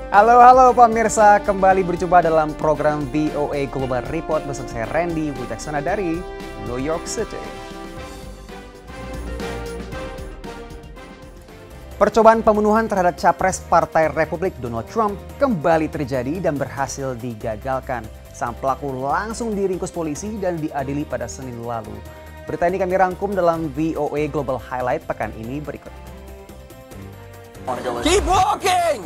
Halo pemirsa, kembali berjumpa dalam program VOA Global Report bersama saya Randy Wijaksana dari New York City. Percobaan pembunuhan terhadap capres Partai Republik Donald Trump kembali terjadi dan berhasil digagalkan. Sang pelaku langsung diringkus polisi dan diadili pada Senin lalu. Berita ini kami rangkum dalam VOA Global Highlight pekan ini berikut. Keep walking!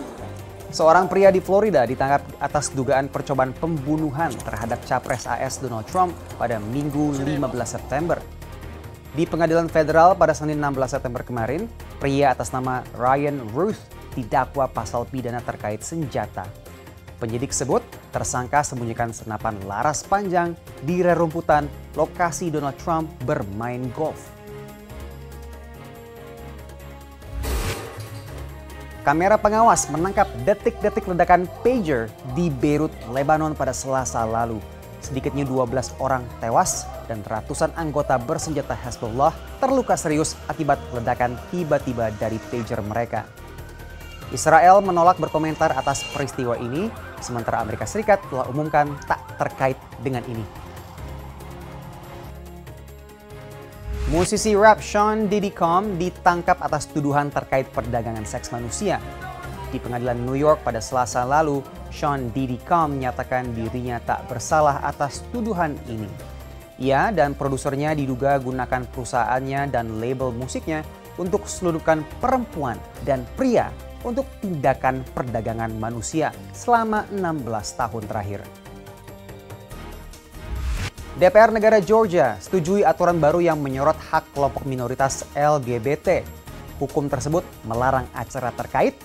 Seorang pria di Florida ditangkap atas dugaan percobaan pembunuhan terhadap capres AS Donald Trump pada Minggu 15 September. Di pengadilan federal pada Senin 16 September kemarin, pria atas nama Ryan Ruth didakwa pasal pidana terkait senjata. Penyidik sebut tersangka sembunyikan senapan laras panjang di rerumputan lokasi Donald Trump bermain golf. Kamera pengawas menangkap detik-detik ledakan pager di Beirut, Lebanon pada Selasa lalu. Sedikitnya 12 orang tewas dan ratusan anggota bersenjata Hezbollah terluka serius akibat ledakan tiba-tiba dari pager mereka. Israel menolak berkomentar atas peristiwa ini, sementara Amerika Serikat telah umumkan tak terkait dengan ini. Musisi rap Sean Diddy Combs ditangkap atas tuduhan terkait perdagangan seks manusia. Di pengadilan New York pada Selasa lalu, Sean Diddy Combs menyatakan dirinya tak bersalah atas tuduhan ini. Ia dan produsernya diduga gunakan perusahaannya dan label musiknya untuk selundupkan perempuan dan pria untuk tindakan perdagangan manusia selama 16 tahun terakhir. DPR negara Georgia setujui aturan baru yang menyorot hak kelompok minoritas LGBT. Hukum tersebut melarang acara terkait,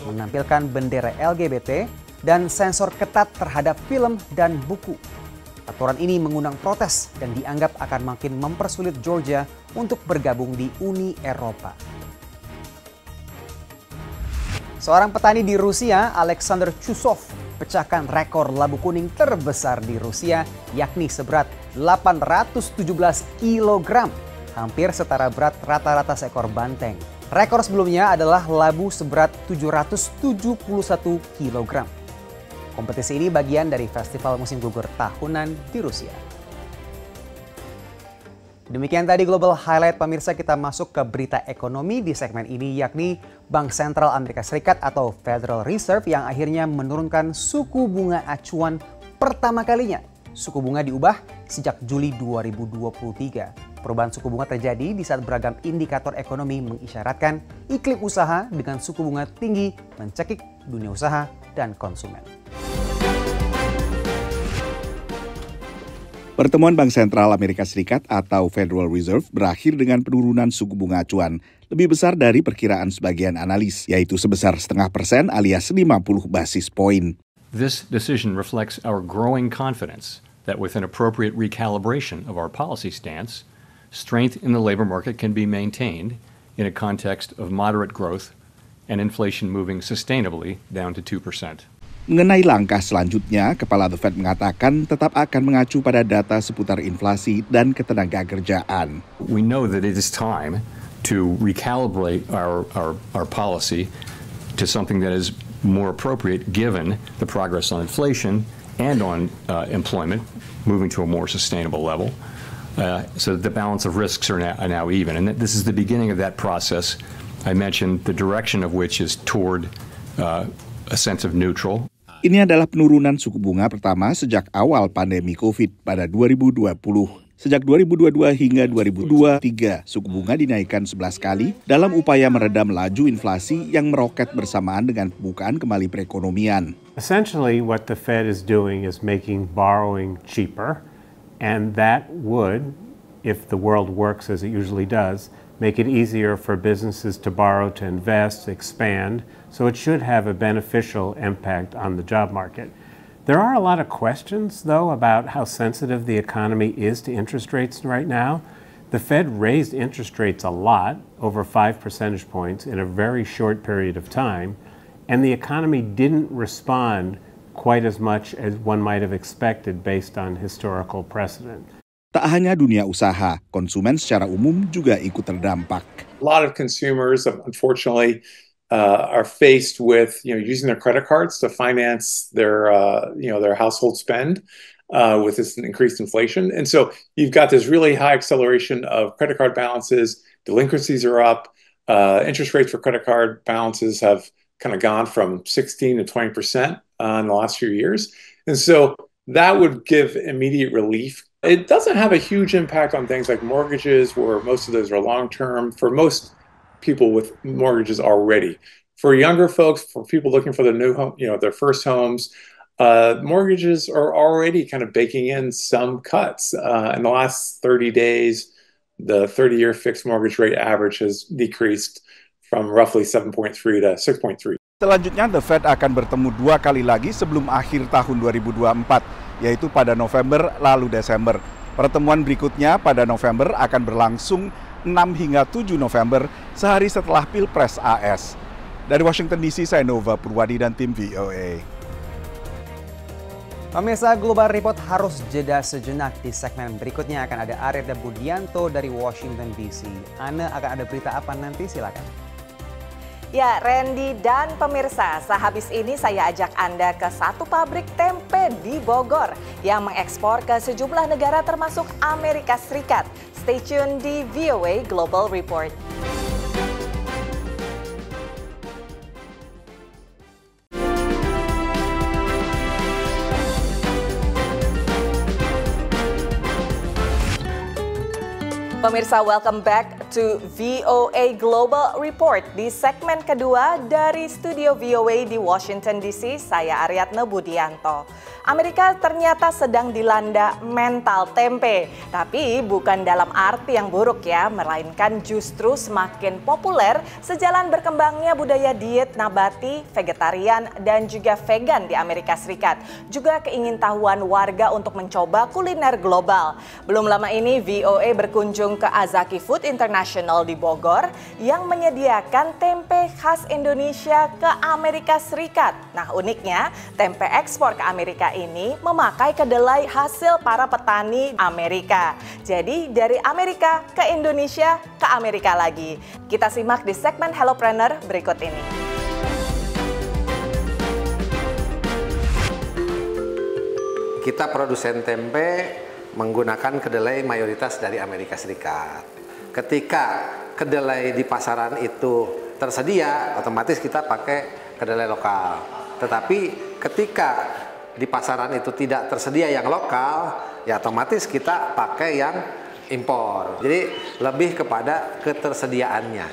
menampilkan bendera LGBT, dan sensor ketat terhadap film dan buku. Aturan ini mengundang protes dan dianggap akan makin mempersulit Georgia untuk bergabung di Uni Eropa. Seorang petani di Rusia, Alexander Chusov, pecahkan rekor labu kuning terbesar di Rusia, yakni seberat 817 kg, hampir setara berat rata-rata seekor banteng. Rekor sebelumnya adalah labu seberat 771 kg. Kompetisi ini bagian dari festival musim gugur tahunan di Rusia. Demikian tadi Global Highlight, pemirsa. Kita masuk ke berita ekonomi di segmen ini, yakni Bank Sentral Amerika Serikat atau Federal Reserve yang akhirnya menurunkan suku bunga acuan pertama kalinya. Suku bunga diubah sejak Juli 2023. Perubahan suku bunga terjadi di saat beragam indikator ekonomi mengisyaratkan iklim usaha dengan suku bunga tinggi mencekik dunia usaha dan konsumen. Pertemuan Bank Sentral Amerika Serikat atau Federal Reserve berakhir dengan penurunan suku bunga acuan lebih besar dari perkiraan sebagian analis, yaitu sebesar 0,5% alias 50 basis poin. This decision reflects our growing confidence that with an appropriate recalibration of our policy stance, strength in the labor market can be maintained in a context of moderate growth and inflation moving sustainably down to 2%. Mengenai langkah selanjutnya, Kepala The Fed mengatakan tetap akan mengacu pada data seputar inflasi dan ketenagakerjaan. We know that it is time to recalibrate our policy to something that is more appropriate given the progress on inflation and on employment moving to a more sustainable level. So the balance of risks are now even. And this is the beginning of that process. I mentioned the direction of which is toward a sense of neutral. Ini adalah penurunan suku bunga pertama sejak awal pandemi COVID pada 2020. Sejak 2022 hingga 2023, suku bunga dinaikkan 11 kali dalam upaya meredam laju inflasi yang meroket bersamaan dengan pembukaan kembali perekonomian. Essentially, what the Fed is doing is making borrowing cheaper, and that would, if the world works as it usually does, make it easier for businesses to borrow, to invest, expand, so it should have a beneficial impact on the job market. There are a lot of questions, though, about how sensitive the economy is to interest rates right now. The Fed raised interest rates a lot, over 5 percentage points, in a very short period of time, and the economy didn't respond quite as much as one might have expected based on historical precedent. Tak hanya dunia usaha, konsumen secara umum juga ikut terdampak. A lot of consumers, unfortunately, are faced with using their credit cards to finance their household spend with this increased inflation. And so you've got this really high acceleration of credit card balances, delinquencies are up, interest rates for credit card balances have kind of gone from 16 to 20% in the last few years. And so that would give immediate relief. It doesn't have a huge impact on things like mortgages, where most of those are long-term for most people with mortgages already. For younger folks, for people looking for their new home, their first homes, mortgages are already kind of baking in some cuts. In the last 30 days, the 30-year fixed mortgage rate average has decreased from roughly 7.3 to 6.3. Selanjutnya, The Fed akan bertemu 2 kali lagi sebelum akhir tahun 2024, yaitu pada November lalu Desember. Pertemuan berikutnya pada November akan berlangsung 6 hingga 7 November, sehari setelah Pilpres AS. Dari Washington DC, saya Nova Purwadi dan tim VOA. Pemirsa, Global Report harus jeda sejenak. Di segmen berikutnya akan ada Arya Budianto dari Washington DC. Ana akan ada berita apa nanti? Silakan. Ya, Randy dan pemirsa, sehabis ini saya ajak Anda ke satu pabrik tempe di Bogor yang mengekspor ke sejumlah negara termasuk Amerika Serikat. Stay tune di VOA Global Report. Pemirsa, welcome back to VOA Global Report. Di segmen kedua dari studio VOA di Washington DC, saya Aryatna Budianto. Amerika ternyata sedang dilanda mental tempe, tapi bukan dalam arti yang buruk ya, melainkan justru semakin populer sejalan berkembangnya budaya diet nabati, vegetarian, dan juga vegan di Amerika Serikat. Juga keingintahuan warga untuk mencoba kuliner global. Belum lama ini VOA berkunjung ke Azaki Food International di Bogor yang menyediakan tempe khas Indonesia ke Amerika Serikat. Nah, uniknya tempe ekspor ke Amerika ini memakai kedelai hasil para petani Amerika. Jadi dari Amerika ke Indonesia ke Amerika lagi. Kita simak di segmen Hellopreneur berikut ini. Kita produsen tempe menggunakan kedelai mayoritas dari Amerika Serikat. Ketika kedelai di pasaran itu tersedia, otomatis kita pakai kedelai lokal. Tetapi ketika di pasaran itu tidak tersedia yang lokal, ya otomatis kita pakai yang impor. Jadi lebih kepada ketersediaannya.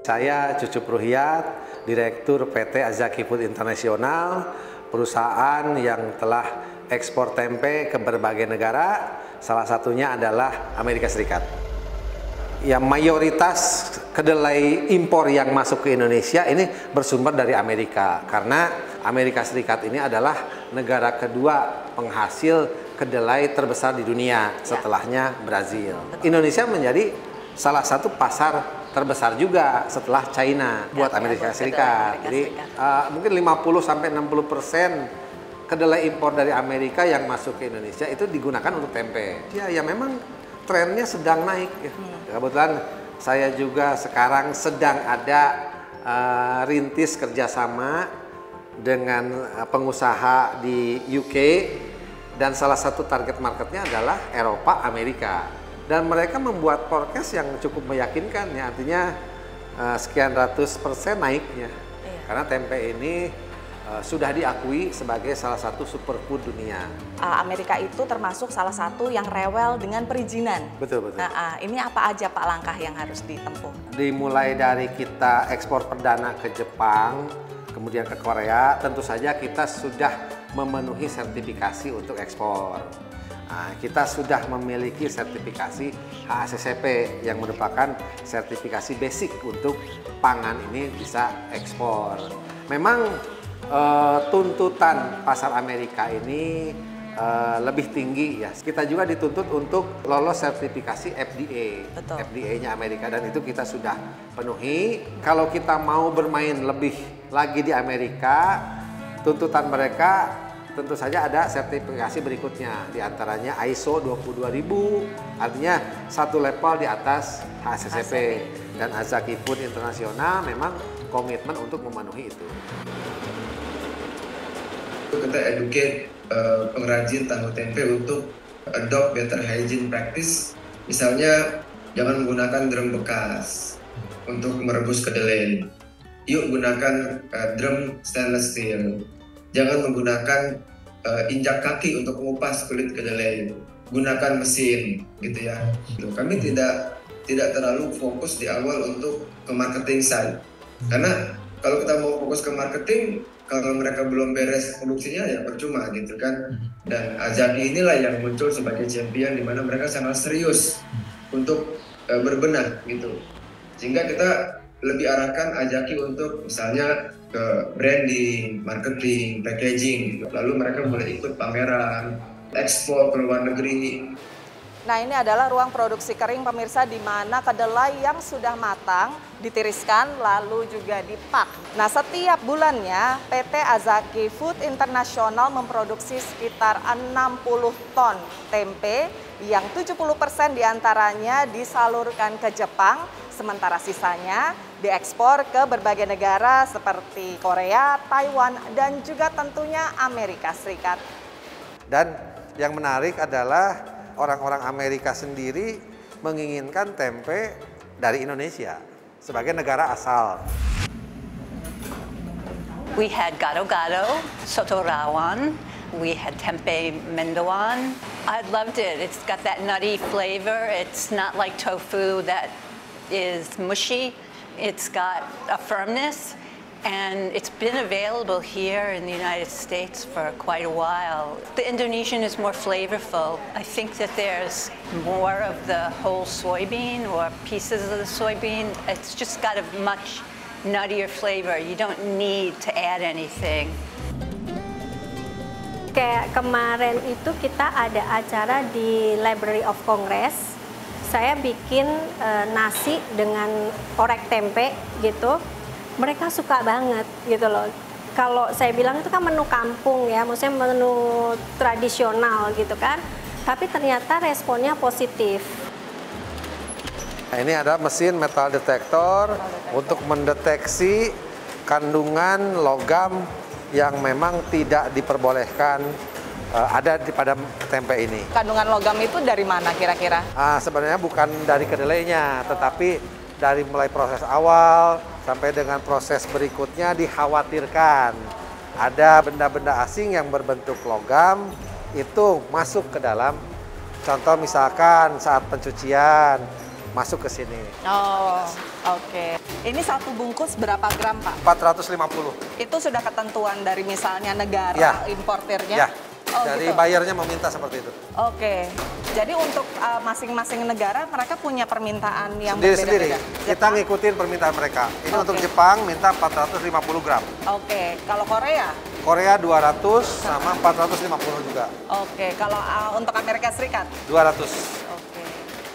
Saya Cucup Ruhyat, Direktur PT Azaki Food International, perusahaan yang telah ekspor tempe ke berbagai negara, salah satunya adalah Amerika Serikat. Ya, mayoritas kedelai impor yang masuk ke Indonesia ini bersumber dari Amerika, karena Amerika Serikat ini adalah negara kedua penghasil kedelai terbesar di dunia setelahnya Brazil. Indonesia menjadi salah satu pasar terbesar juga setelah China buat Amerika Serikat. Jadi mungkin 50-60% kedelai impor dari Amerika yang masuk ke Indonesia itu digunakan untuk tempe. Ya memang trennya sedang naik. Kebetulan saya juga sekarang sedang ada rintis kerjasama dengan pengusaha di UK, dan salah satu target marketnya adalah Eropa, Amerika. Dan mereka membuat forecast yang cukup meyakinkan, ya, artinya sekian ratus % naiknya. Karena tempe ini sudah diakui sebagai salah satu superfood dunia. Amerika itu termasuk salah satu yang rewel dengan perizinan. Betul. Ini apa aja Pak langkah yang harus ditempuh? Dimulai dari kita ekspor perdana ke Jepang, kemudian ke Korea, tentu saja kita sudah memenuhi sertifikasi untuk ekspor. Kita sudah memiliki sertifikasi HACCP yang merupakan sertifikasi basic untuk pangan ini bisa ekspor. Memang tuntutan pasar Amerika ini lebih tinggi ya. Kita juga dituntut untuk lolos sertifikasi FDA. FDA-nya Amerika, dan itu kita sudah penuhi. Kalau kita mau bermain lebih lagi di Amerika, tuntutan mereka tentu saja ada sertifikasi berikutnya, diantaranya ISO 22000, artinya satu level di atas HACCP. Dan Azzaki Food International memang komitmen untuk memenuhi itu. Kita educate pengrajin tahu tempe untuk adopt better hygiene practice. Misalnya jangan menggunakan drum bekas untuk merebus kedelai. Yuk gunakan drum stainless steel. Jangan menggunakan injak kaki untuk mengupas kulit kedelai. Gunakan mesin, gitu ya. Kami tidak terlalu fokus di awal untuk ke marketing side. Karena kalau kita mau fokus ke marketing, kalau mereka belum beres produksinya ya percuma gitu kan. Dan Azzaki inilah yang muncul sebagai champion di mana mereka sangat serius untuk berbenah gitu. Sehingga kita lebih arahkan Azzaki untuk misalnya ke branding, marketing, packaging gitu. Lalu mereka boleh ikut pameran, ekspor ke luar negeri. Nah, ini adalah ruang produksi kering pemirsa di mana kedelai yang sudah matang ditiriskan lalu juga dipak. Nah, setiap bulannya PT Azzaki Food International memproduksi sekitar 60 ton tempe yang 70% diantaranya disalurkan ke Jepang, sementara sisanya diekspor ke berbagai negara seperti Korea, Taiwan, dan juga tentunya Amerika Serikat. Dan yang menarik adalah orang-orang Amerika sendiri menginginkan tempe dari Indonesia sebagai negara asal. We had gado-gado, soto rawon, we had tempe mendoan. I loved it. It's got that nutty flavor. It's not like tofu that is mushy. It's got a firmness, and it's been available here in the United States for quite a while. The Indonesian is more flavorful. I think that there's more of the whole soybean or pieces of the soybean. It's just got a much nuttier flavor. You don't need to add anything. Kayak kemarin itu kita ada acara di Library of Congress. Saya bikin nasi dengan orek tempe gitu. Mereka suka banget gitu loh. Kalau saya bilang itu kan menu kampung ya, maksudnya menu tradisional gitu kan. Tapi ternyata responnya positif. Nah, ini ada mesin metal detektor untuk mendeteksi kandungan logam yang memang tidak diperbolehkan ada pada tempe ini. Kandungan logam itu dari mana kira-kira? Sebenarnya bukan dari kedelainya, tetapi dari mulai proses awal sampai dengan proses berikutnya dikhawatirkan ada benda-benda asing yang berbentuk logam itu masuk ke dalam. Contoh misalkan saat pencucian masuk ke sini. Oh, oke. Ini satu bungkus berapa gram, Pak? 450. Itu sudah ketentuan dari misalnya negara importirnya? Ya. Oh, dari gitu. bayarnya meminta seperti itu. Oke. Jadi untuk masing-masing negara mereka punya permintaan yang sendiri-sendiri. berbeda-beda. Kita ngikutin permintaan mereka. Ini untuk Jepang minta 450 gram. Oke. Kalau Korea? Korea 200 sama 450 juga. Oke. Kalau untuk Amerika Serikat? 200. Oke.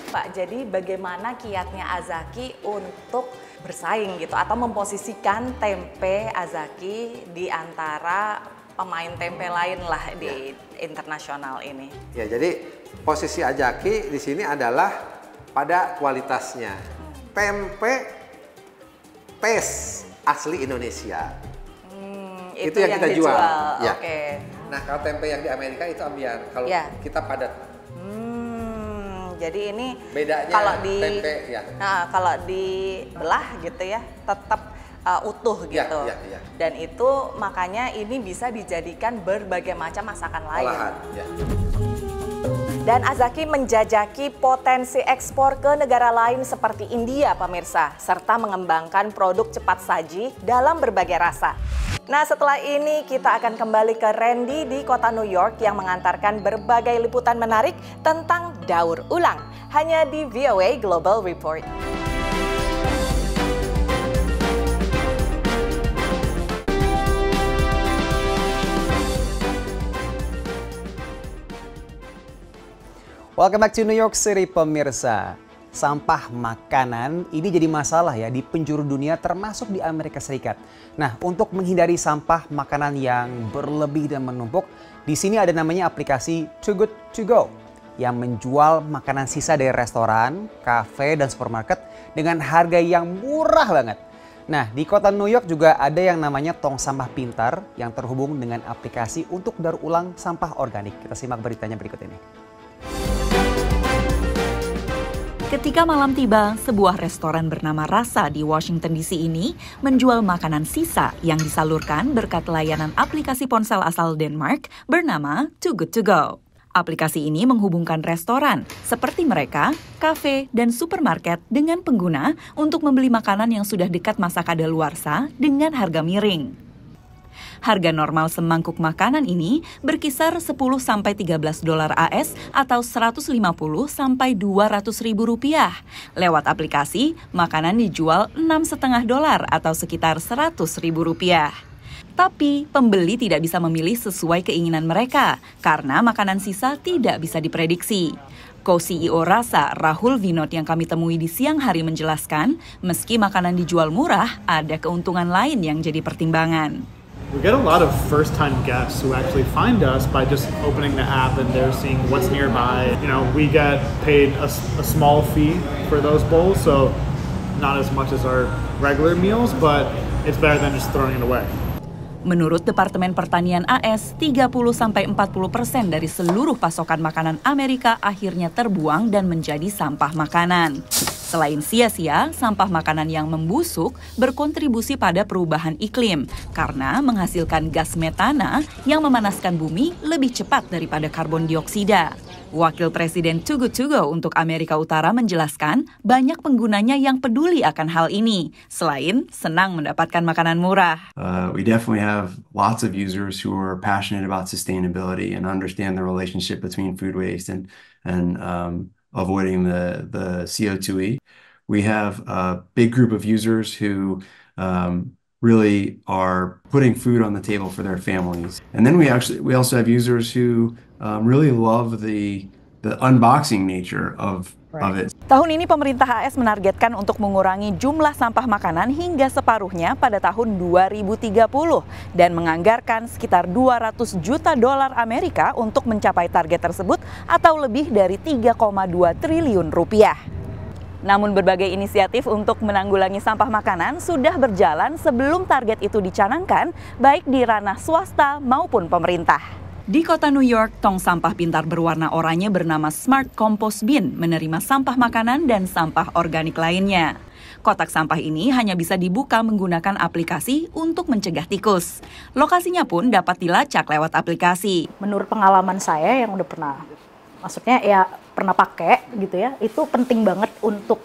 Pak, jadi bagaimana kiatnya Azzaki untuk bersaing gitu atau memposisikan tempe Azzaki di antara pemain tempe lain lah di internasional ini? Ya, jadi posisi Azzaki di sini adalah pada kualitasnya. Tempe paste asli Indonesia. Itu yang kita jual. Ya. Oke. Nah, kalau tempe yang di Amerika itu ambiar. Kalau kita padat. Jadi ini bedanya kalau di tempe ya. Nah, kalau dibelah gitu ya, tetap utuh gitu. Dan itu makanya ini bisa dijadikan berbagai macam masakan lain. Dan Azzaki menjajaki potensi ekspor ke negara lain seperti India, pemirsa, serta mengembangkan produk cepat saji dalam berbagai rasa. Nah, setelah ini kita akan kembali ke Randy di kota New York yang mengantarkan berbagai liputan menarik tentang daur ulang, hanya di VOA Global Report. Welcome back to New York City, pemirsa. sampah makanan ini jadi masalah ya di penjuru dunia termasuk di Amerika Serikat. Nah, untuk menghindari sampah makanan yang berlebih dan menumpuk, di sini ada namanya aplikasi Too Good To Go yang menjual makanan sisa dari restoran, kafe, dan supermarket dengan harga yang murah banget. Nah, di kota New York juga ada yang namanya tong sampah pintar yang terhubung dengan aplikasi untuk daur ulang sampah organik. Kita simak beritanya berikut ini. Ketika malam tiba, sebuah restoran bernama Rasa di Washington DC ini menjual makanan sisa yang disalurkan berkat layanan aplikasi ponsel asal Denmark bernama Too Good To Go. Aplikasi ini menghubungkan restoran seperti mereka, kafe, dan supermarket dengan pengguna untuk membeli makanan yang sudah dekat masa kadaluarsa dengan harga miring. Harga normal semangkuk makanan ini berkisar 10-13 dolar AS atau 150 sampai 200 ribu rupiah. Lewat aplikasi, makanan dijual 6,5 dolar atau sekitar 100 ribu rupiah. Tapi pembeli tidak bisa memilih sesuai keinginan mereka karena makanan sisa tidak bisa diprediksi. Co-CEO Rasa, Rahul Vinod yang kami temui di siang hari menjelaskan, meski makanan dijual murah, ada keuntungan lain yang jadi pertimbangan. We get a lot of first-time guests who actually find us by just opening the app and they're seeing what's nearby. You know, we get paid a small fee for those bowls, so not as much as our regular meals, but it's better than just throwing it away. Menurut Departemen Pertanian AS, 30-40% dari seluruh pasokan makanan Amerika akhirnya terbuang dan menjadi sampah makanan. Selain sia-sia, sampah makanan yang membusuk berkontribusi pada perubahan iklim karena menghasilkan gas metana yang memanaskan bumi lebih cepat daripada karbon dioksida. Wakil Presiden Too Good To Go untuk Amerika Utara menjelaskan banyak penggunanya yang peduli akan hal ini, selain senang mendapatkan makanan murah. We definitely have lots of users who are passionate about sustainability and understand the relationship between food waste and avoiding the CO2e. We have a big group of users who really are putting food on the table for their families. And then we also have users who really love the unboxing nature of it. Tahun ini pemerintah AS menargetkan untuk mengurangi jumlah sampah makanan hingga separuhnya pada tahun 2030 dan menganggarkan sekitar 200 juta dolar Amerika untuk mencapai target tersebut atau lebih dari 3,2 triliun rupiah. Namun berbagai inisiatif untuk menanggulangi sampah makanan sudah berjalan sebelum target itu dicanangkan baik di ranah swasta maupun pemerintah. Di kota New York, tong sampah pintar berwarna oranye bernama Smart Compost Bin menerima sampah makanan dan sampah organik lainnya. Kotak sampah ini hanya bisa dibuka menggunakan aplikasi untuk mencegah tikus. Lokasinya pun dapat dilacak lewat aplikasi. Menurut pengalaman saya yang udah pernah pakai gitu ya, itu penting banget untuk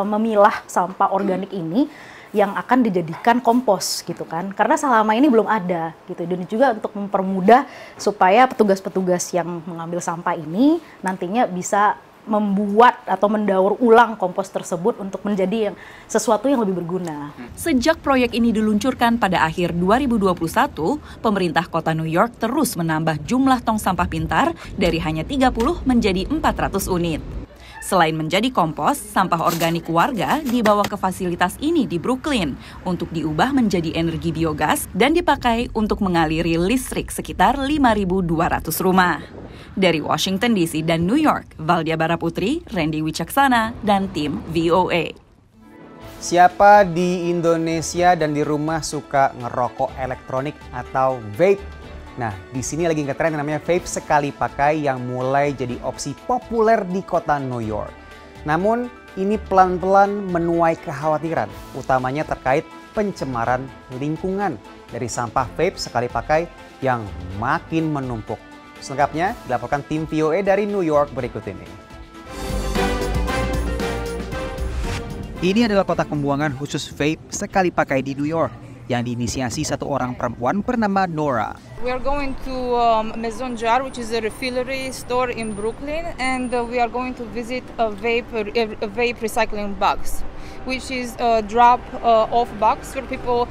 memilah sampah organik ini yang akan dijadikan kompos gitu kan, karena selama ini belum ada gitu, dan juga untuk mempermudah supaya petugas-petugas yang mengambil sampah ini nantinya bisa membuat atau mendaur ulang kompos tersebut untuk menjadi sesuatu yang lebih berguna. Sejak proyek ini diluncurkan pada akhir 2021, pemerintah kota New York terus menambah jumlah tong sampah pintar dari hanya 30 menjadi 400 unit. Selain menjadi kompos, sampah organik warga dibawa ke fasilitas ini di Brooklyn untuk diubah menjadi energi biogas dan dipakai untuk mengaliri listrik sekitar 5.200 rumah. Dari Washington DC dan New York, Valdia Baraputri, Randy Wicaksana, dan tim VOA. Siapa di Indonesia dan di rumah suka ngerokok elektronik atau vape? Nah, di sini lagi ngetren yang namanya vape sekali pakai yang mulai jadi opsi populer di kota New York. Namun, ini pelan-pelan menuai kekhawatiran, utamanya terkait pencemaran lingkungan dari sampah vape sekali pakai yang makin menumpuk. Selengkapnya dilaporkan tim VOA dari New York berikut ini. Ini adalah kotak pembuangan khusus vape sekali pakai di New York yang diinisiasi satu orang perempuan bernama Nora. We are going to Maison Jar, which is a refillery store in Brooklyn, and we are going to visit a vape recycling box, which is a drop-off box where people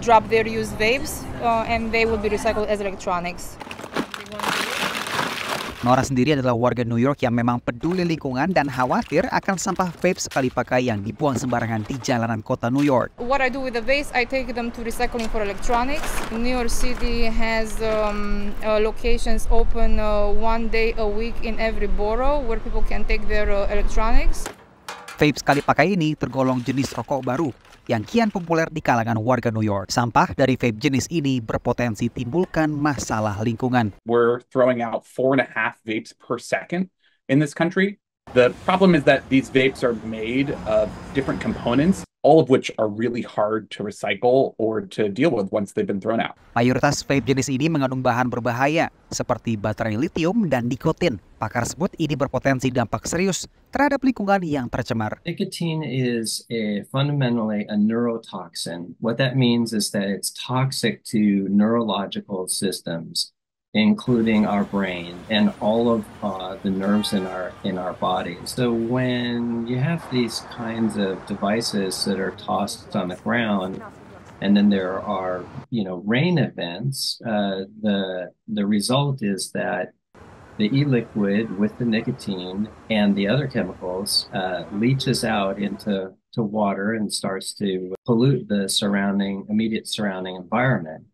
drop their used vapes, and they will be recycled as electronics. Nora sendiri adalah warga New York yang memang peduli lingkungan dan khawatir akan sampah vape sekali pakai yang dibuang sembarangan di jalanan kota New York. What I do with the vapes, I take them to recycling for electronics. New York City has locations open 1 day a week in every borough where people can take their electronics. Vape sekali pakai ini tergolong jenis rokok baru yang kian populer di kalangan warga New York. Sampah dari vape jenis ini berpotensi timbulkan masalah lingkungan. We're throwing out 4.5 vapes per second in this country. The problem is that these vapes are made of different components, all of which are really hard to recycle or to deal with once they've been thrown out. Mayoritas vape jenis ini mengandung bahan berbahaya seperti baterai litium dan nikotin. Pakar sebut ini berpotensi dampak serius terhadap lingkungan yang tercemar. Nicotine is fundamentally a neurotoxin. What that means is that it's toxic to neurological systems, including our brain and all of the nerves in our body. So when you have these kinds of devices that are tossed on the ground, and then there are rain events, the result is that the e-liquid with the nicotine and the other chemicals leaches out into water and starts to pollute the immediate surrounding environment.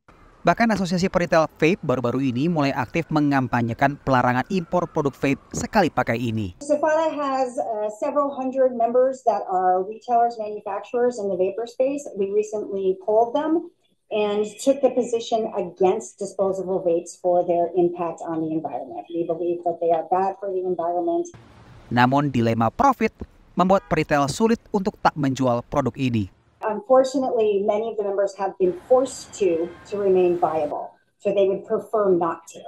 Bahkan Asosiasi Peritel Vape baru-baru ini mulai aktif mengampanyekan pelarangan impor produk vape sekali pakai ini. Sefala has several hundred members that are retailers, manufacturers in the vapor space. We recently polled them and took the position against disposable vapes for their impact on the environment. We believe that they are bad for the environment. Namun dilema profit membuat peritel sulit untuk tak menjual produk ini. Unfortunately, many of the members have been forced to remain viable, so they would prefer not to.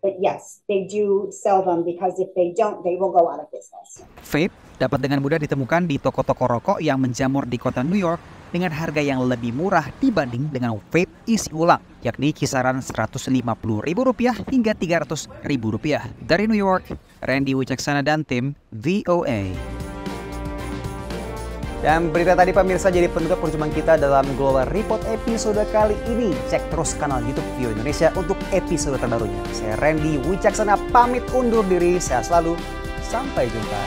But yes, they do sell them because if they don't, they will go out of business. Vape dapat dengan mudah ditemukan di toko-toko rokok yang menjamur di kota New York dengan harga yang lebih murah dibanding dengan vape isi ulang, yakni kisaran Rp150.000 hingga Rp300.000. Dari New York, Randy Wicaksana dan tim VOA. Dan berita tadi pemirsa jadi penutup perjumpaan kita dalam Global Report episode kali ini. Cek terus kanal YouTube VOA Indonesia untuk episode terbarunya. Saya Randy Wicaksana pamit undur diri. Sehat selalu. Sampai jumpa.